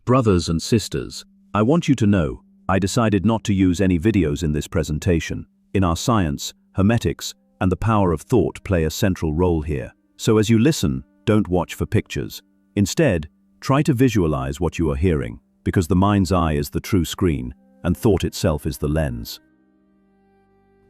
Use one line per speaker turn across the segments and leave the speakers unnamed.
Brothers and sisters, I want you to know, I decided not to use any videos in this presentation. In our science, hermetics, and the power of thought play a central role here. So as you listen, don't watch for pictures. Instead, try to visualize what you are hearing, because the mind's eye is the true screen, and thought itself is the lens.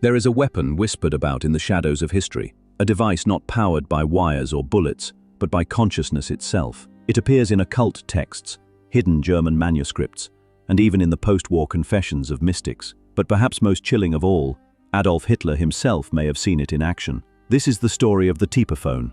There is a weapon whispered about in the shadows of history, a device not powered by wires or bullets, but by consciousness itself. It appears in occult texts, hidden German manuscripts, and even in the post-war confessions of mystics. But perhaps most chilling of all, Adolf Hitler himself may have seen it in action. This is the story of the Tepaphone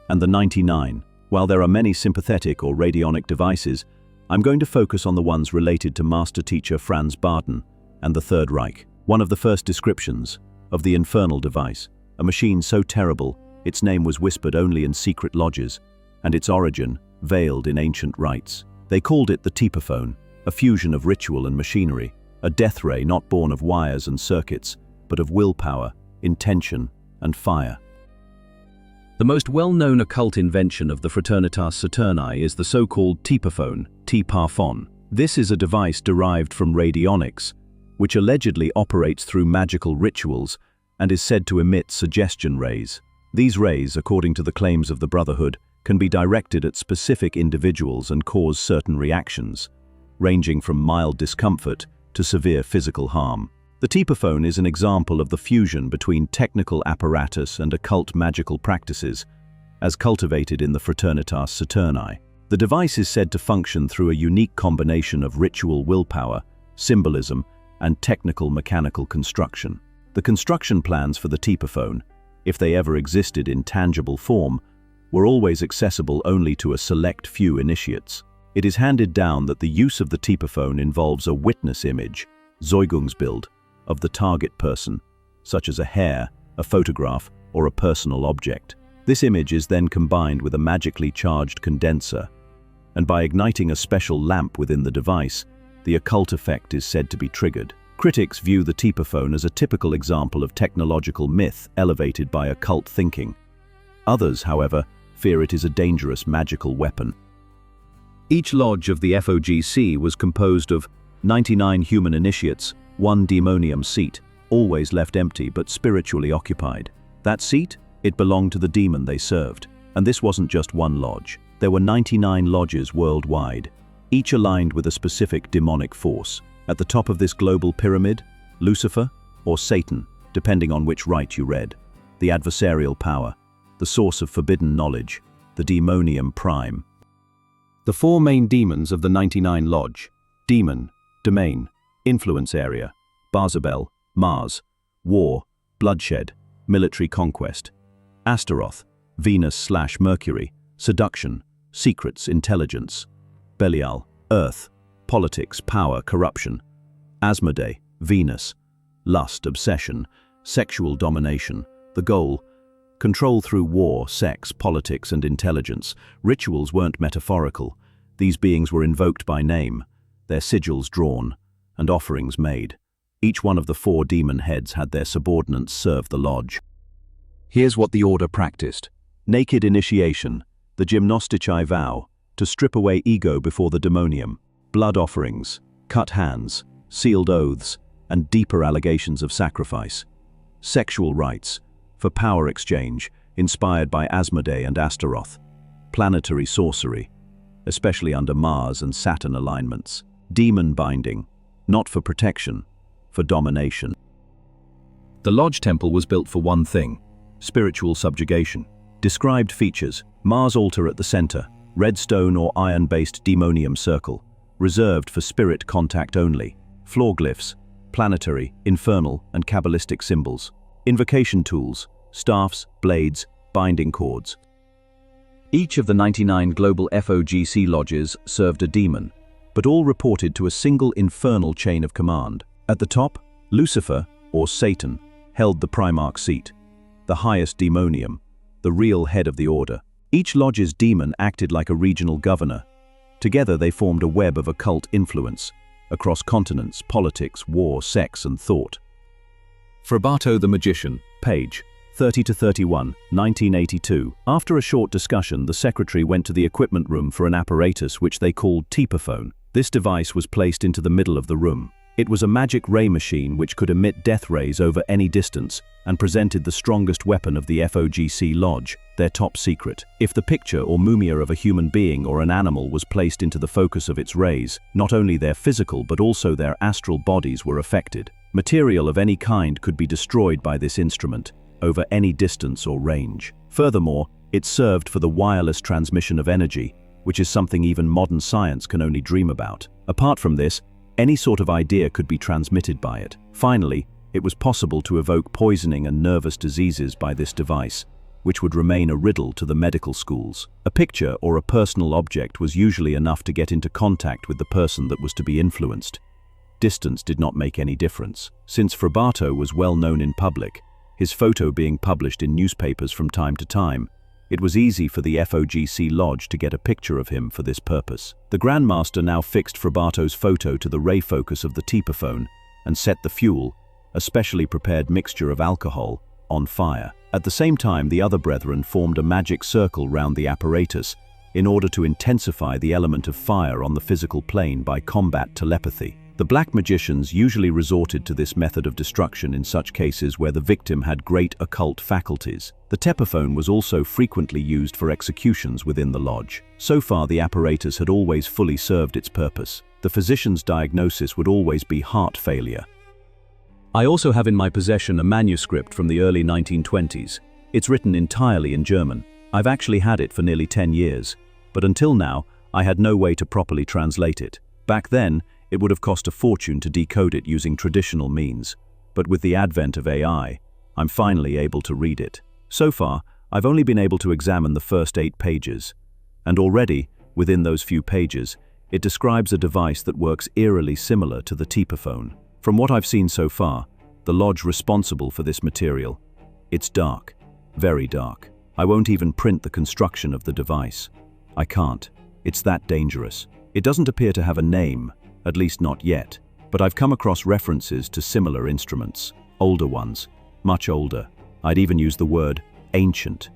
and the 99. While there are many sympathetic or radionic devices, I'm going to focus on the ones related to master teacher Franz Baden and the Third Reich. One of the first descriptions of the infernal device, a machine so terrible its name was whispered only in secret lodges, and its origin veiled in ancient rites. They called it the Tepaphone, a fusion of ritual and machinery, a death ray not born of wires and circuits, but of willpower, intention, and fire. The most well-known occult invention of the Fraternitas Saturni is the so-called Tepaphone, Tepaphone. This is a device derived from radionics, which allegedly operates through magical rituals and is said to emit suggestion rays. These rays, according to the claims of the Brotherhood, can be directed at specific individuals and cause certain reactions, ranging from mild discomfort to severe physical harm. The Tepaphone is an example of the fusion between technical apparatus and occult magical practices, as cultivated in the Fraternitas Saturni. The device is said to function through a unique combination of ritual willpower, symbolism, and technical mechanical construction. The construction plans for the Tepaphone, if they ever existed in tangible form, were always accessible only to a select few initiates. It is handed down that the use of the Tepaphone involves a witness image, Zeugungsbild, of the target person, such as a hair, a photograph, or a personal object. This image is then combined with a magically charged condenser, and by igniting a special lamp within the device, the occult effect is said to be triggered. Critics view the Tepaphone as a typical example of technological myth elevated by occult thinking. Others, however, fear it is a dangerous magical weapon. Each lodge of the F.O.G.C was composed of 99 human initiates, one demonium seat, always left empty but spiritually occupied. That seat? It belonged to the demon they served. And this wasn't just one lodge. There were 99 lodges worldwide, each aligned with a specific demonic force. At the top of this global pyramid, Lucifer or Satan, depending on which rite you read, the adversarial power, the source of forbidden knowledge, the demonium prime. The four main demons of the 99 lodge: demon, domain, influence area, Barzabel, Mars, war, bloodshed, military conquest, Astaroth, Venus/Mercury, seduction, secrets, intelligence, Belial, earth, politics, power, corruption, Asmodee, Venus, lust, obsession, sexual domination, the goal, control through war, sex, politics, and intelligence. Rituals weren't metaphorical. These beings were invoked by name, their sigils drawn, and offerings made. Each one of the four demon heads had their subordinates serve the lodge. Here's what the order practiced. Naked initiation, the gymnostici vow, to strip away ego before the demonium. Blood offerings, cut hands, sealed oaths, and deeper allegations of sacrifice. Sexual rites, for power exchange, inspired by Asmodee and Astaroth. Planetary sorcery, especially under Mars and Saturn alignments. Demon binding, not for protection, for domination. The lodge temple was built for one thing: spiritual subjugation. Described features: Mars altar at the center, red stone or iron-based demonium circle, reserved for spirit contact only. Floor glyphs, planetary, infernal, and Kabbalistic symbols. Invocation tools, staffs, blades, binding cords. Each of the 99 global F.O.G.C lodges served a demon, but all reported to a single infernal chain of command. At the top, Lucifer, or Satan, held the Primarch seat, the highest demonium, the real head of the order. Each lodge's demon acted like a regional governor. Together they formed a web of occult influence across continents, politics, war, sex, and thought. Frabato the magician, page, 30 to 31, 1982. After a short discussion, the secretary went to the equipment room for an apparatus which they called Tepaphone. This device was placed into the middle of the room. It was a magic ray machine which could emit death rays over any distance and presented the strongest weapon of the F.O.G.C. Lodge, their top secret. If the picture or mumia of a human being or an animal was placed into the focus of its rays, not only their physical but also their astral bodies were affected. Material of any kind could be destroyed by this instrument, over any distance or range. Furthermore, it served for the wireless transmission of energy, which is something even modern science can only dream about. Apart from this, any sort of idea could be transmitted by it. Finally, it was possible to evoke poisoning and nervous diseases by this device, which would remain a riddle to the medical schools. A picture or a personal object was usually enough to get into contact with the person that was to be influenced. Distance did not make any difference. Since Frabato was well known in public, his photo being published in newspapers from time to time, it was easy for the F.O.G.C. Lodge to get a picture of him for this purpose. The Grand Master now fixed Frabato's photo to the ray focus of the Tepaphone and set the fuel, a specially prepared mixture of alcohol, on fire. At the same time, the other brethren formed a magic circle round the apparatus in order to intensify the element of fire on the physical plane by combat telepathy. The black magicians usually resorted to this method of destruction in such cases where the victim had great occult faculties. The Tepaphone was also frequently used for executions within the lodge. So far, the apparatus had always fully served its purpose. The physician's diagnosis would always be heart failure. I also have in my possession a manuscript from the early 1920s. It's written entirely in German. I've actually had it for nearly 10 years, but until now, I had no way to properly translate it. Back then, it would have cost a fortune to decode it using traditional means, but with the advent of AI, I'm finally able to read it. So far, I've only been able to examine the first 8 pages, and already, within those few pages, it describes a device that works eerily similar to the Tepaphone. From what I've seen so far, the lodge responsible for this material, it's dark, very dark. I won't even print the construction of the device. I can't. It's that dangerous. It doesn't appear to have a name, at least not yet, but I've come across references to similar instruments, older ones, much older. I'd even use the word ancient.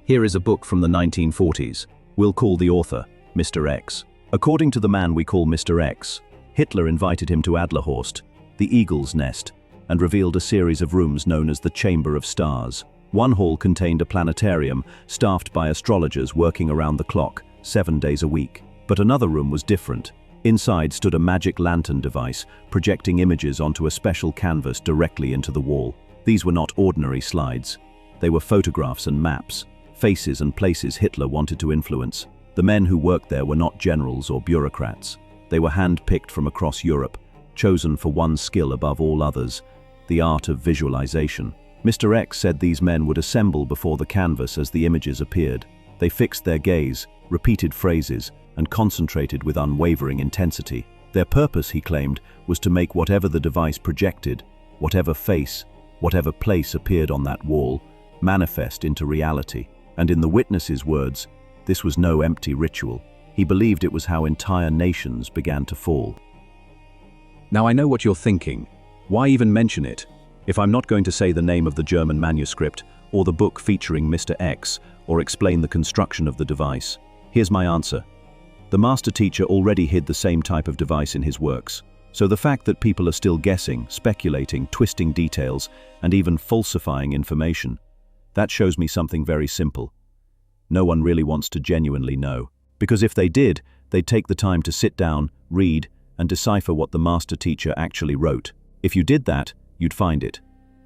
Here is a book from the 1940s. We'll call the author Mr. X. According to the man we call Mr. X, Hitler invited him to Adlerhorst, the Eagle's Nest, and revealed a series of rooms known as the Chamber of Stars. One hall contained a planetarium staffed by astrologers working around the clock, 7 days a week. But another room was different. Inside stood a magic lantern device, projecting images onto a special canvas directly into the wall. These were not ordinary slides. They were photographs and maps, faces and places Hitler wanted to influence. The men who worked there were not generals or bureaucrats. They were hand-picked from across Europe, chosen for one skill above all others, the art of visualization. Mr. X said these men would assemble before the canvas as the images appeared. They fixed their gaze, repeated phrases, and concentrated with unwavering intensity. Their purpose, he claimed, was to make whatever the device projected, whatever face, whatever place appeared on that wall, manifest into reality. And in the witness's words, this was no empty ritual. He believed it was how entire nations began to fall. Now I know what you're thinking. Why even mention it? If I'm not going to say the name of the German manuscript, or the book featuring Mr. X, or explain the construction of the device, here's my answer. The master teacher already hid the same type of device in his works, so the fact that people are still guessing, speculating, twisting details, and even falsifying information, that shows me something very simple. No one really wants to genuinely know, because if they did, they'd take the time to sit down, read, and decipher what the master teacher actually wrote. If you did that, you'd find it.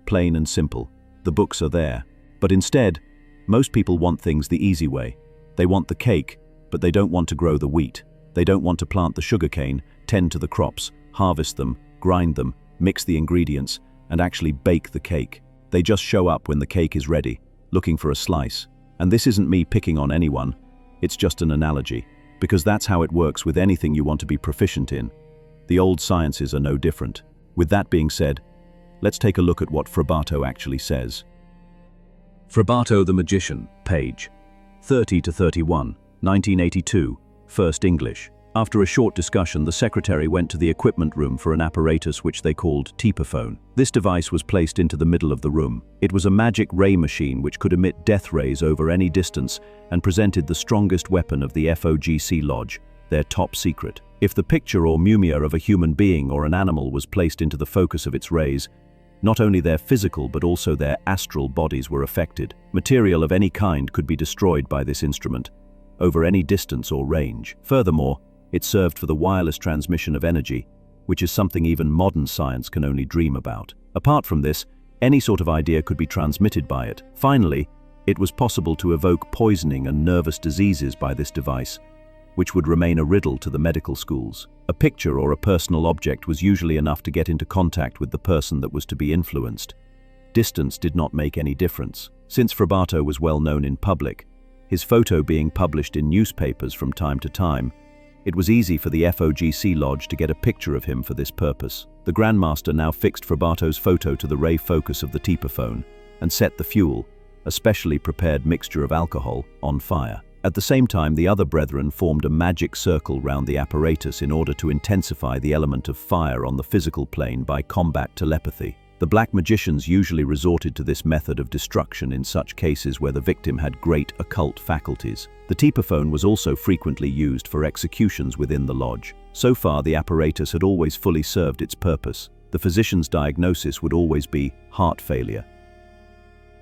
Plain and simple. The books are there. But instead, most people want things the easy way. They want the cake, but they don't want to grow the wheat. They don't want to plant the sugarcane, tend to the crops, harvest them, grind them, mix the ingredients, and actually bake the cake. They just show up when the cake is ready, looking for a slice. And this isn't me picking on anyone. It's just an analogy, because that's how it works with anything you want to be proficient in. The old sciences are no different. With that being said, let's take a look at what Frabato actually says. Frabato the Magician, page 30 to 31, 1982, First English. After a short discussion, the secretary went to the equipment room for an apparatus which they called Tepaphone. This device was placed into the middle of the room. It was a magic ray machine which could emit death rays over any distance and presented the strongest weapon of the F.O.G.C lodge, their top secret. If the picture or mumia of a human being or an animal was placed into the focus of its rays, not only their physical but also their astral bodies were affected. Material of any kind could be destroyed by this instrument, over any distance or range. Furthermore, it served for the wireless transmission of energy, which is something even modern science can only dream about. Apart from this, any sort of idea could be transmitted by it. Finally, it was possible to evoke poisoning and nervous diseases by this device, which would remain a riddle to the medical schools. A picture or a personal object was usually enough to get into contact with the person that was to be influenced. Distance did not make any difference. Since Frabato was well known in public, his photo being published in newspapers from time to time, it was easy for the F.O.G.C lodge to get a picture of him for this purpose. The Grandmaster now fixed Frabato's photo to the ray focus of the Tepaphone and set the fuel, a specially prepared mixture of alcohol, on fire. At the same time, the other brethren formed a magic circle round the apparatus in order to intensify the element of fire on the physical plane by combat telepathy. The black magicians usually resorted to this method of destruction in such cases where the victim had great occult faculties. The Tepaphone was also frequently used for executions within the lodge. So far, the apparatus had always fully served its purpose. The physician's diagnosis would always be heart failure.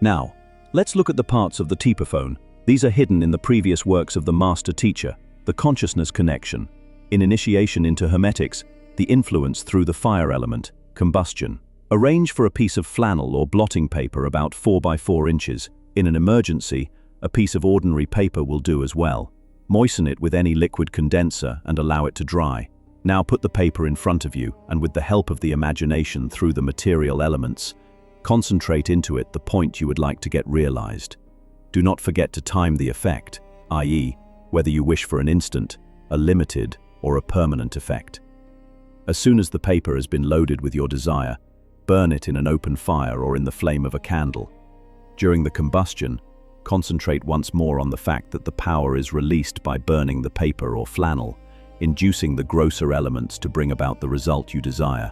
Now, let's look at the parts of the Tepaphone. These are hidden in the previous works of the master teacher: the consciousness connection, in initiation into hermetics, the influence through the fire element, combustion. Arrange for a piece of flannel or blotting paper about 4 by 4 inches. In an emergency, a piece of ordinary paper will do as well. Moisten it with any liquid condenser and allow it to dry. Now put the paper in front of you and with the help of the imagination through the material elements, concentrate into it the point you would like to get realized. Do not forget to time the effect, i.e., whether you wish for an instant, a limited, or a permanent effect. As soon as the paper has been loaded with your desire, burn it in an open fire or in the flame of a candle. During the combustion, concentrate once more on the fact that the power is released by burning the paper or flannel, inducing the grosser elements to bring about the result you desire.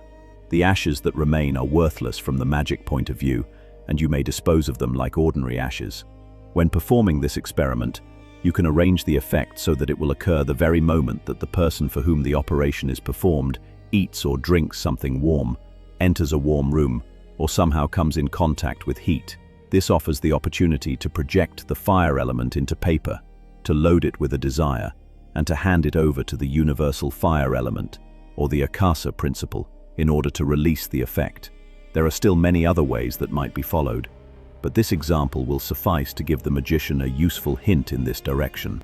The ashes that remain are worthless from the magic point of view, and you may dispose of them like ordinary ashes. When performing this experiment, you can arrange the effect so that it will occur the very moment that the person for whom the operation is performed eats or drinks something warm, enters a warm room, or somehow comes in contact with heat. This offers the opportunity to project the fire element into paper, to load it with a desire, and to hand it over to the universal fire element, or the F.O.G.C principle, in order to release the effect. There are still many other ways that might be followed, but this example will suffice to give the magician a useful hint in this direction.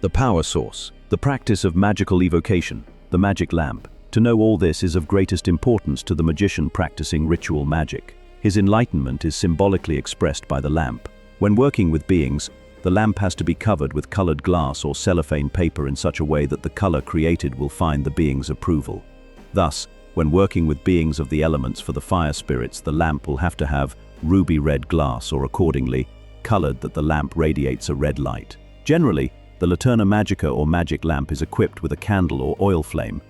The power source, the practice of magical evocation, the magic lamp. To know all this is of greatest importance to the magician practicing ritual magic. His enlightenment is symbolically expressed by the lamp. When working with beings, the lamp has to be covered with colored glass or cellophane paper in such a way that the color created will find the being's approval. Thus, when working with beings of the elements for the fire spirits, the lamp will have to have ruby red glass or accordingly colored that the lamp radiates a red light. Generally, the Laterna Magica or magic lamp is equipped with a candle or oil flame.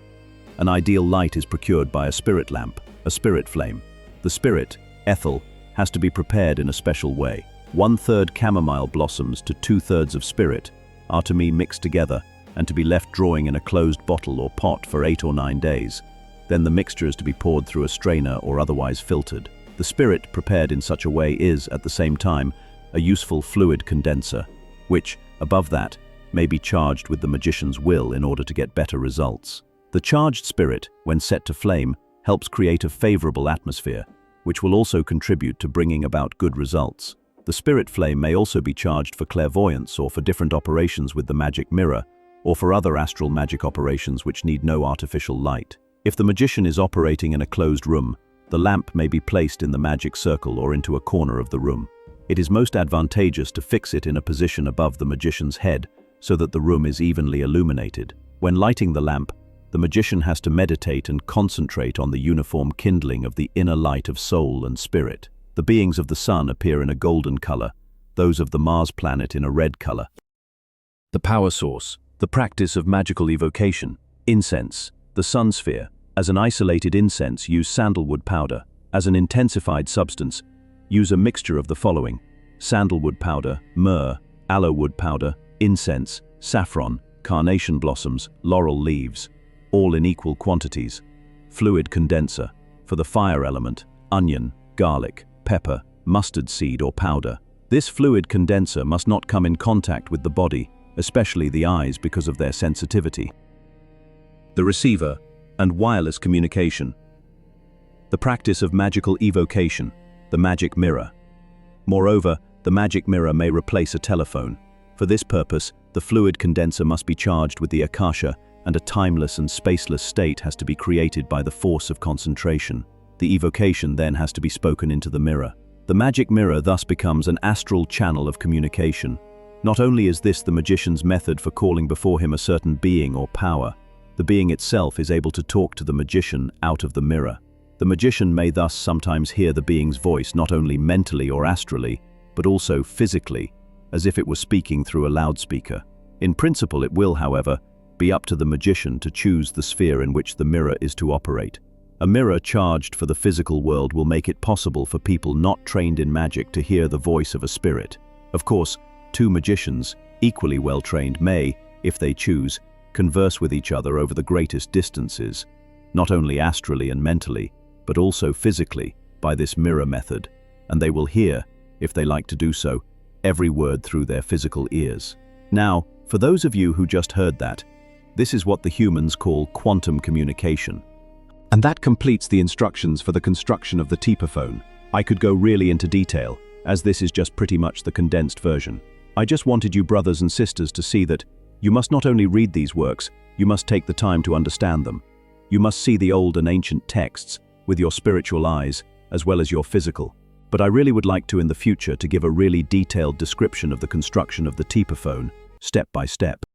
An ideal light is procured by a spirit lamp, a spirit flame. The spirit, Ethel, has to be prepared in a special way. 1/3 chamomile blossoms to 2/3 of spirit are to be mixed together and to be left drawing in a closed bottle or pot for 8 or 9 days. Then the mixture is to be poured through a strainer or otherwise filtered. The spirit prepared in such a way is, at the same time, a useful fluid condenser, which, above that, may be charged with the magician's will in order to get better results. The charged spirit, when set to flame, helps create a favorable atmosphere, which will also contribute to bringing about good results. The spirit flame may also be charged for clairvoyance or for different operations with the magic mirror, or for other astral magic operations which need no artificial light. If the magician is operating in a closed room, the lamp may be placed in the magic circle or into a corner of the room. It is most advantageous to fix it in a position above the magician's head so that the room is evenly illuminated. When lighting the lamp, the magician has to meditate and concentrate on the uniform kindling of the inner light of soul and spirit. The beings of the sun appear in a golden color, those of the Mars planet in a red color. The power source, The practice of magical evocation. Incense. The sun sphere. As an isolated incense, use sandalwood powder. As an intensified substance, use a mixture of the following: sandalwood powder, myrrh, aloe wood powder, incense, saffron, carnation blossoms, laurel leaves, all in equal quantities. Fluid condenser. For the fire element, onion, garlic, pepper, mustard seed or powder. This fluid condenser must not come in contact with the body, especially the eyes, because of their sensitivity. The receiver and wireless communication. The practice of magical evocation, the magic mirror. Moreover, the magic mirror may replace a telephone. For this purpose, the fluid condenser must be charged with the akasha, and a timeless and spaceless state has to be created by the force of concentration. The evocation then has to be spoken into the mirror. The magic mirror thus becomes an astral channel of communication. Not only is this the magician's method for calling before him a certain being or power, the being itself is able to talk to the magician out of the mirror. The magician may thus sometimes hear the being's voice not only mentally or astrally, but also physically, as if it were speaking through a loudspeaker. In principle, it will, however, be up to the magician to choose the sphere in which the mirror is to operate. A mirror charged for the physical world will make it possible for people not trained in magic to hear the voice of a spirit. Of course, two magicians, equally well trained, may, if they choose, converse with each other over the greatest distances, not only astrally and mentally, but also physically, by this mirror method, and they will hear, if they like to do so, every word through their physical ears. Now, for those of you who just heard that, this is what the humans call quantum communication. And that completes the instructions for the construction of the Tepaphone. I could go really into detail, as this is just pretty much the condensed version. I just wanted you brothers and sisters to see that you must not only read these works, you must take the time to understand them. You must see the old and ancient texts with your spiritual eyes as well as your physical. But I really would like to in the future to give a really detailed description of the construction of the Tepaphone, step by step.